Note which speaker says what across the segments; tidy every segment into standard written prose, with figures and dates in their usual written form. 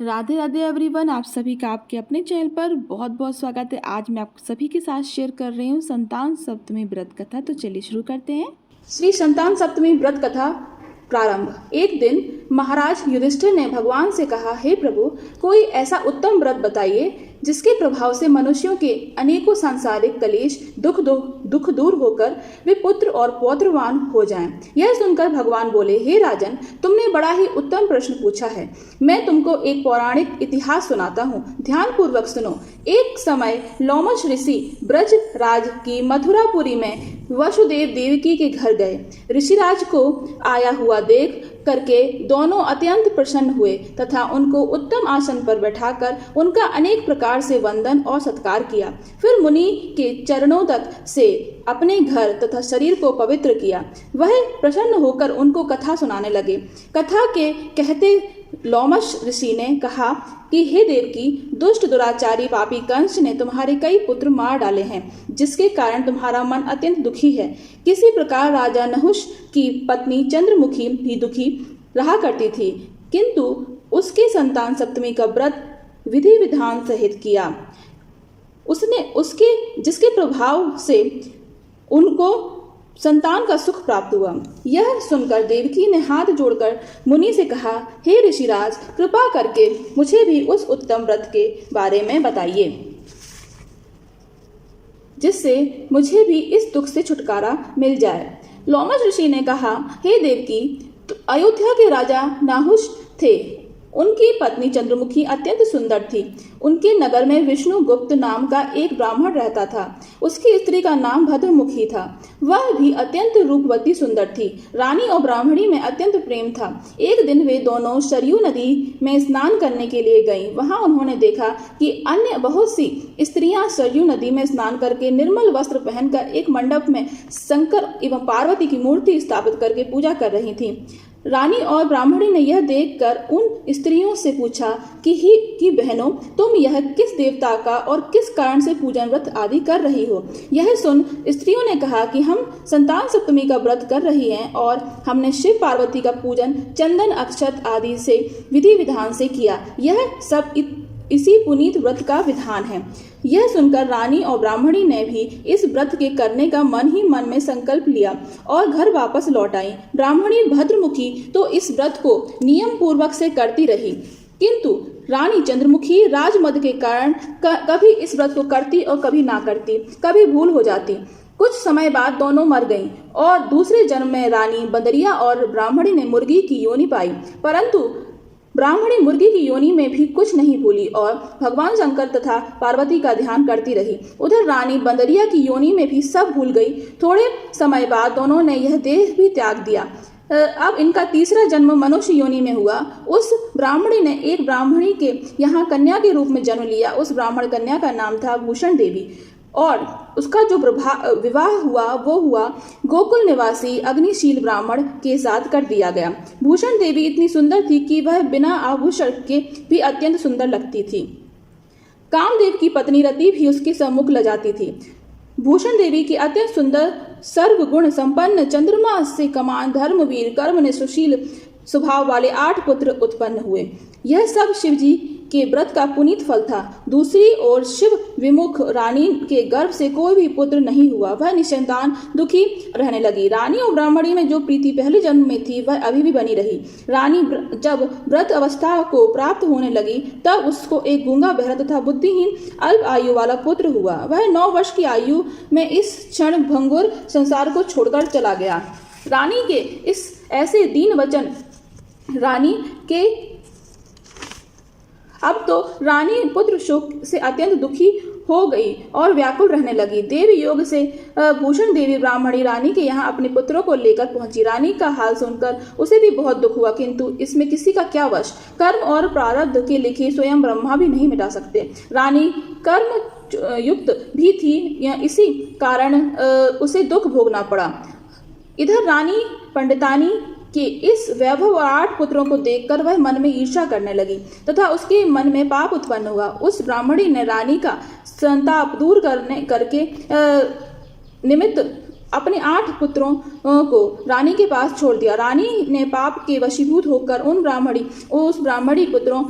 Speaker 1: Radhe Radhe everyone, आप सभी का आपके अपने चैनल पर बहुत बहुत स्वागत है। आज मैं आप सभी के साथ शेयर कर रही हूँ संतान सप्तमी व्रत कथा। तो चलिए शुरू करते हैं। श्री संतान सप्तमी व्रत कथा प्रारंभ। एक दिन महाराज युधिष्ठिर ने भगवान से कहा, हे प्रभु, कोई ऐसा उत्तम व्रत बताइए जिसके प्रभाव से मनुष्यों के अनेकों सांसारिक कलेश दुख दूर होकर वे पुत्र और पौत्रवान हो जाएं। यह सुनकर भगवान बोले, हे राजन, तुमने बड़ा ही उत्तम प्रश्न पूछा है। मैं तुमको एक पौराणिक इतिहास सुनाता हूँ, ध्यान पूर्वक सुनो। एक समय लोमश ऋषि ब्रज राज की मथुरापुरी में वसुदेव देवकी के घर गए। ऋषिराज को आया हुआ देख करके दोनों अत्यंत प्रसन्न हुए तथा उनको उत्तम आसन पर बैठाकर उनका अनेक प्रकार से वंदन और सत्कार किया। फिर मुनि के चरणों तक से अपने घर तथा शरीर को पवित्र किया। वह प्रसन्न होकर उनको कथा सुनाने लगे। कथा के कहते लोमश ऋषि ने कहा कि हे देवकी, दुष्ट दुराचारी पापी कंस ने तुम्हारे कई पुत्र मार डाले हैं, जिसके कारण तुम्हारा मन अत्यंत दुखी है। किसी प्रकार राजा नहुष की पत्नी चंद्रमुखी भी दुखी रहा करती थी, किंतु उसके संतान सप्तमी का व्रत विधि विधान सहित किया। जिसके प्रभाव से उनको संतान का सुख प्राप्त हुआ। यह सुनकर देवकी ने हाथ जोड़कर मुनि से कहा, हे ऋषिराज, कृपा करके मुझे भी उस उत्तम व्रत के बारे में बताइए, जिससे मुझे भी इस दुख से छुटकारा मिल जाए। लोमश ऋषि ने कहा, हे देवकी, अयोध्या के राजा नाहुष थे। उनकी पत्नी चंद्रमुखी अत्यंत सुंदर थी। उनके नगर में विष्णुगुप्त नाम का एक ब्राह्मण रहता था। उसकी स्त्री का नाम भद्रमुखी था। वह भी अत्यंत रूपवती सुंदर थी। रानी और ब्राह्मणी में अत्यंत प्रेम था। एक दिन वे दोनों सरयू नदी में स्नान करने के लिए गईं। वहां उन्होंने देखा कि अन्य बहुत सी स्त्रियां सरयू नदी में स्नान करके निर्मल वस्त्र पहनकर एक मंडप में शंकर एवं पार्वती की मूर्ति स्थापित करके पूजा कर रही थीं। रानी और ब्राह्मणी ने यह देखकर उन स्त्रियों से पूछा कि बहनों, तुम यह किस देवता का और किस कारण से पूजन व्रत आदि कर रही हो? यह सुन स्त्रियों ने कहा कि हम संतान सप्तमी का व्रत कर रही हैं और हमने शिव पार्वती का पूजन चंदन अक्षत आदि से विधि विधान से किया। यह सब इसी पुनीत व्रत का विधान है। यह सुनकर रानी और ब्राह्मणी ने भी इस व्रत के करने का मन ही मन में संकल्प लिया और घर वापस लौट आई। ब्राह्मणी भद्रमुखी तो इस व्रत को नियम पूर्वक से करती रही, किंतु रानी चंद्रमुखी राजमद के कारण कभी इस व्रत को करती और कभी ना करती, कभी भूल हो जाती। कुछ समय बाद दोनों मर गईं और दूसरे जन्म में रानी बंदरिया और ब्राह्मणी ने मुर्गी की योनि पाई, परंतु ब्राह्मणी मुर्गी की योनि में भी कुछ नहीं भूली और भगवान शंकर तथा पार्वती का ध्यान करती रही। उधर रानी बंदरिया की योनि में भी सब भूल गई। थोड़े समय बाद दोनों ने यह देह भी त्याग दिया। अब इनका तीसरा जन्म मनुष्य योनि में हुआ। उस ब्राह्मणी ने एक ब्राह्मणी के यहाँ कन्या के रूप में जन्म लिया। उस ब्राह्मण कन्या का नाम था भूषण देवी और उसका जो विवाह वो हुआ गोकुल निवासी अग्निशील ब्राह्मण के साथ कर दिया गया। भूषण देवी इतनी सुंदर थी कि वह बिना आभूषण के भी अत्यंत सुंदर लगती थी। कामदेव की पत्नी रति भी उसके सम्मुख लजाती थी। भूषण देवी की अत्यंत सुंदर सर्वगुण संपन्न चंद्रमा से कमान धर्मवीर कर्मनिष्ठ सुशील स्वभाव वाले 8 पुत्र उत्पन्न हुए। यह सब शिवजी के व्रत का पुनीत फल था। दूसरी ओर शिव विमुख रानी के गर्भ से कोई भी पुत्र नहीं हुआ। वह निसंतान दुखी रहने लगी। रानी और ब्राह्मणी में जो प्रीति पहले जन्म में थी वह अभी भी बनी रही। रानी जब व्रत अवस्था को प्राप्त होने लगी तब उसको एक गूंगा बहरा तथा बुद्धिहीन अल्प आयु वाला पुत्र हुआ। वह 9 वर्ष की आयु में इस क्षण भंगुर संसार को छोड़कर चला गया। रानी के इस ऐसे दीन वचन अब तो रानी पुत्र शोक से अत्यंत दुखी हो गई और व्याकुल रहने लगी। देवी योग से भूषण देवी ब्राह्मणी रानी के यहाँ अपने पुत्रों को लेकर पहुंची। रानी का हाल सुनकर उसे भी बहुत दुख हुआ, किंतु इसमें किसी का क्या वश। कर्म और प्रारब्ध के लिखे स्वयं ब्रह्मा भी नहीं मिटा सकते। रानी कर्म युक्त भी थी, इसी कारण उसे दुख भोगना पड़ा। इधर रानी पंडितानी कि इस वैभव और 8 पुत्रों को देखकर वह मन में ईर्ष्या करने लगी तथा उसके मन में पाप उत्पन्न हुआ। उस ब्राह्मणी ने रानी का संताप दूर करके निमित्त अपने 8 पुत्रों को रानी के पास छोड़ दिया। रानी ने पाप के वशीभूत होकर उस ब्राह्मणी पुत्रों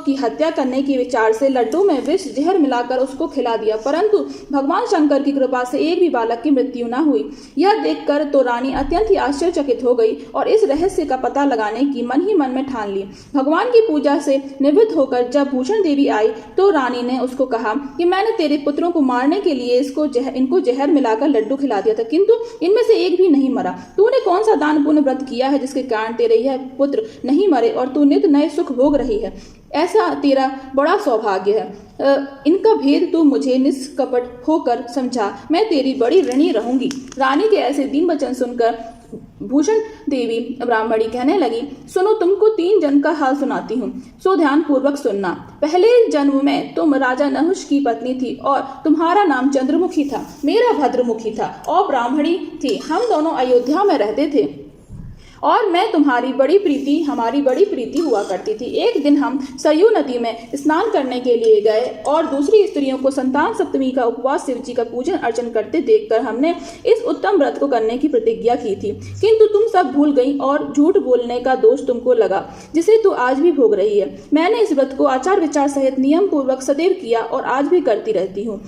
Speaker 1: की हत्या करने के विचार से लड्डू में विष जहर मिलाकर उसको खिला दिया, परंतु भगवान शंकर की कृपा से एक भी बालक की मृत्यु न हुई। यह देखकर तो रानी अत्यंत ही आश्चर्यचकित हो गई और इस रहस्य का पता लगाने की मन ही मन में ठान ली। भगवान की पूजा से निवृत्त होकर जब भूषण देवी आई तो रानी ने उसको कहा कि मैंने तेरे पुत्रों को मारने के लिए इनको जहर मिलाकर लड्डू खिला दिया था, किंतु इनमें से एक भी नहीं मरा। तूने कौन सा दान पुण्य व्रत किया है जिसके कारण तेरे यह पुत्र नहीं मरे और तू नित्य नए सुख भोग रही है? ऐसा तेरा बड़ा सौभाग्य है। इनका भेद तू मुझे निष्कपट होकर समझा, मैं तेरी बड़ी ऋणी रहूंगी। रानी के ऐसे दीन वचन सुनकर भूषण देवी ब्राह्मणी कहने लगी, सुनो, तुमको 3 जन्म का हाल सुनाती हूँ, सो ध्यान पूर्वक सुनना। पहले जन्म में तुम राजा नहुष की पत्नी थी और तुम्हारा नाम चंद्रमुखी था, मेरा भद्रमुखी था और ब्राह्मणी थी। हम दोनों अयोध्या में रहते थे और मैं हमारी बड़ी प्रीति हुआ करती थी। एक दिन हम सरयू नदी में स्नान करने के लिए गए और दूसरी स्त्रियों को संतान सप्तमी का उपवास शिव जी का पूजन अर्चन करते देखकर हमने इस उत्तम व्रत को करने की प्रतिज्ञा की थी, किंतु तुम सब भूल गई और झूठ बोलने का दोष तुमको लगा, जिसे तू आज भी भोग रही है। मैंने इस व्रत को आचार विचार सहित नियम पूर्वक सदैव किया और आज भी करती रहती हूँ।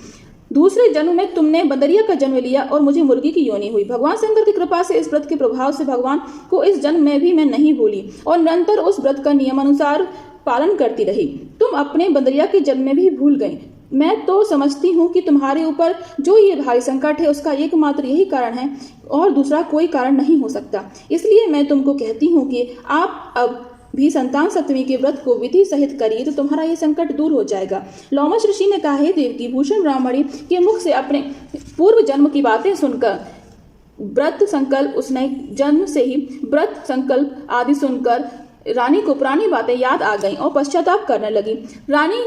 Speaker 1: दूसरे जन्म में तुमने बदरिया का जन्म लिया और मुझे मुर्गी की योनि हुई। भगवान शंकर की कृपा से इस व्रत के प्रभाव से भगवान को इस जन्म में भी मैं नहीं भूली और निरंतर उस व्रत का नियमानुसार पालन करती रही। तुम अपने बदरिया के जन्म में भी भूल गई। मैं तो समझती हूँ कि तुम्हारे ऊपर जो ये भारी संकट है उसका एकमात्र यही कारण है और दूसरा कोई कारण नहीं हो सकता। इसलिए मैं तुमको कहती हूँ कि आप अब भी संतान सप्तमी के व्रत को विधि सहित करिए तो तुम्हारा ये संकट दूर हो जाएगा। लोमश ऋषि ने कहा, हे देव की भूषण ब्राह्मणी के मुख से अपने पूर्व जन्म की बातें सुनकर व्रत संकल्प उसने जन्म से ही व्रत संकल्प आदि सुनकर रानी को पुरानी बातें याद आ गईं और पश्चाताप करने लगी। रानी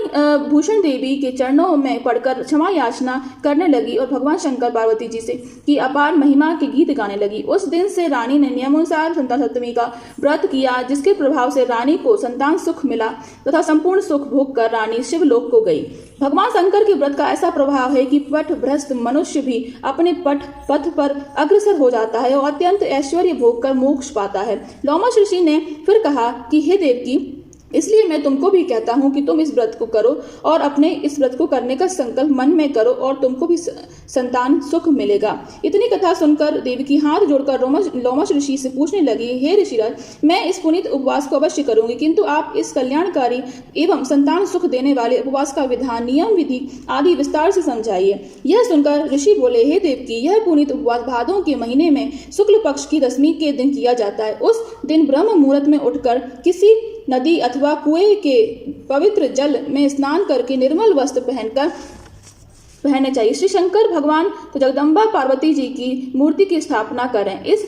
Speaker 1: भूषण देवी के चरणों में पड़कर क्षमा याचना करने लगी और भगवान शंकर पार्वती जी से की अपार महिमा के गीत गाने लगी। उस दिन से रानी ने नियमानुसार संतान सप्तमी का व्रत किया, जिसके प्रभाव से रानी को संतान सुख मिला तथा संपूर्ण सुख भोग कर रानी शिवलोक को गई। भगवान शंकर के व्रत का ऐसा प्रभाव है कि पथ भ्रष्ट मनुष्य भी अपने पथ पर अग्रसर हो जाता है और अत्यंत ऐश्वर्य भोग कर मोक्ष पाता है। लोमश ऋषि ने फिर कहा कि हे देवकी, इसलिए मैं तुमको भी कहता हूँ कि तुम इस व्रत को करो और अपने इस व्रत को करने का संकल्प मन में करो और तुमको भी संतान सुख मिलेगा। इतनी कथा सुनकर देवकी हाथ जोड़कर लोमश ऋषि से पूछने लगी, हे ऋषिराज, मैं इस पुनीत उपवास को अवश्य करूंगी, किंतु आप इस कल्याणकारी एवं संतान सुख देने वाले उपवास का विधान, नियम, विधि आदि विस्तार से समझाइए। यह सुनकर ऋषि बोले, हे देवकी, यह पुनीत उपवास भादों के महीने में शुक्ल पक्ष की दशमी के दिन किया जाता है। उस दिन ब्रह्म मुहूर्त में उठकर किसी नदी अथवा कुएं के पवित्र जल में स्नान करके निर्मल वस्त्र पहनने चाहिए। श्री शंकर भगवान तो जगदम्बा पार्वती जी की मूर्ति की स्थापना करें। इस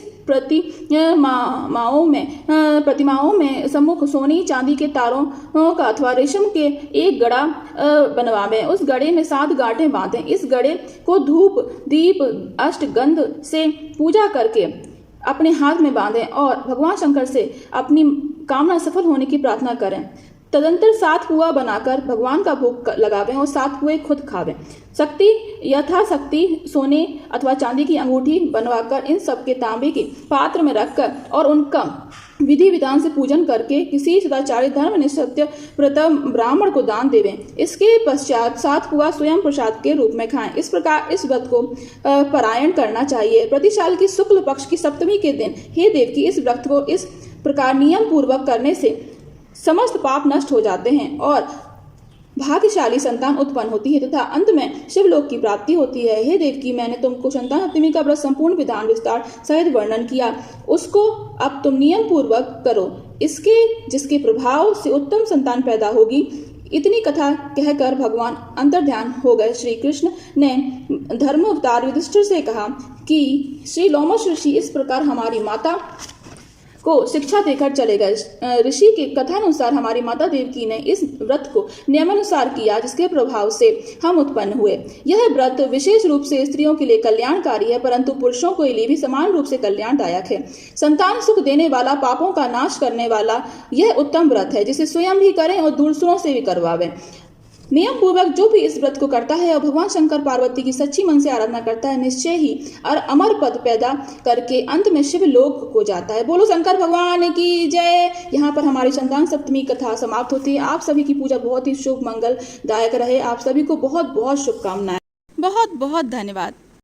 Speaker 1: प्रतिमाओं में सम्मुख सोनी चांदी के तारों का अथवा रेशम के एक गड़ा बनवावें। उस गड़े में 7 गांठें बांधें। इस गड़े को धूप दीप अष्टगंध से पूजा करके अपने हाथ में बांधें और भगवान शंकर से अपनी कामना सफल होने की प्रार्थना करें। तदंतर 7 पुआ बनाकर भगवान का भोग लगावें और 7 पुए खुद खावें। शक्ति यथाशक्ति सोने अथवा चांदी की अंगूठी बनवाकर इन सबके तांबे के पात्र में रखकर और उनका विधि विधान से पूजन करके किसी सदाचारी धर्मनिष्ठ प्रथम ब्राह्मण को दान देवें। इसके पश्चात 7 पुआ स्वयं प्रसाद के रूप में खाएं। इस प्रकार इस व्रत को पारायण करना चाहिए। प्रतिशाल की शुक्ल पक्ष की सप्तमी के दिन हे देव की इस व्रत को इस प्रकार नियम पूर्वक करने से समस्त पाप नष्ट हो जाते हैं और भाग्यशाली संतान उत्पन्न होती है तथा अंत में शिवलोक की प्राप्ति होती है। हे देवकी, मैंने तुमको संतान सप्तमी का व्रत संपूर्ण विधान विस्तार सहित वर्णन किया, उसको अब तुम नियम पूर्वक करो, जिसके प्रभाव से उत्तम संतान पैदा होगी। इतनी कथा कहकर भगवान अंतर्ध्यान हो गए। श्री कृष्ण ने धर्म अवतार युधिष्ठिर से कहा कि श्री लोमश ऋषि इस प्रकार हमारी माता को शिक्षा देकर चले गए। ऋषि के कथानुसार हमारी माता देवकी ने इस व्रत को नियमानुसार किया, जिसके प्रभाव से हम उत्पन्न हुए। यह व्रत विशेष रूप से स्त्रियों के लिए कल्याणकारी है, परंतु पुरुषों के लिए भी समान रूप से कल्याणदायक है। संतान सुख देने वाला, पापों का नाश करने वाला यह उत्तम व्रत है, जिसे स्वयं भी करें और दूसरों से भी करवावें। नियम पूर्वक जो भी इस व्रत को करता है और भगवान शंकर पार्वती की सच्ची मन से आराधना करता है, निश्चय ही अमर पद पैदा करके अंत में शिव लोक को जाता है। बोलो शंकर भगवान की जय। यहाँ पर हमारी संतान सप्तमी कथा समाप्त होती है। आप सभी की पूजा बहुत ही शुभ मंगलदायक रहे। आप सभी को बहुत बहुत शुभकामनाएं। बहुत बहुत धन्यवाद।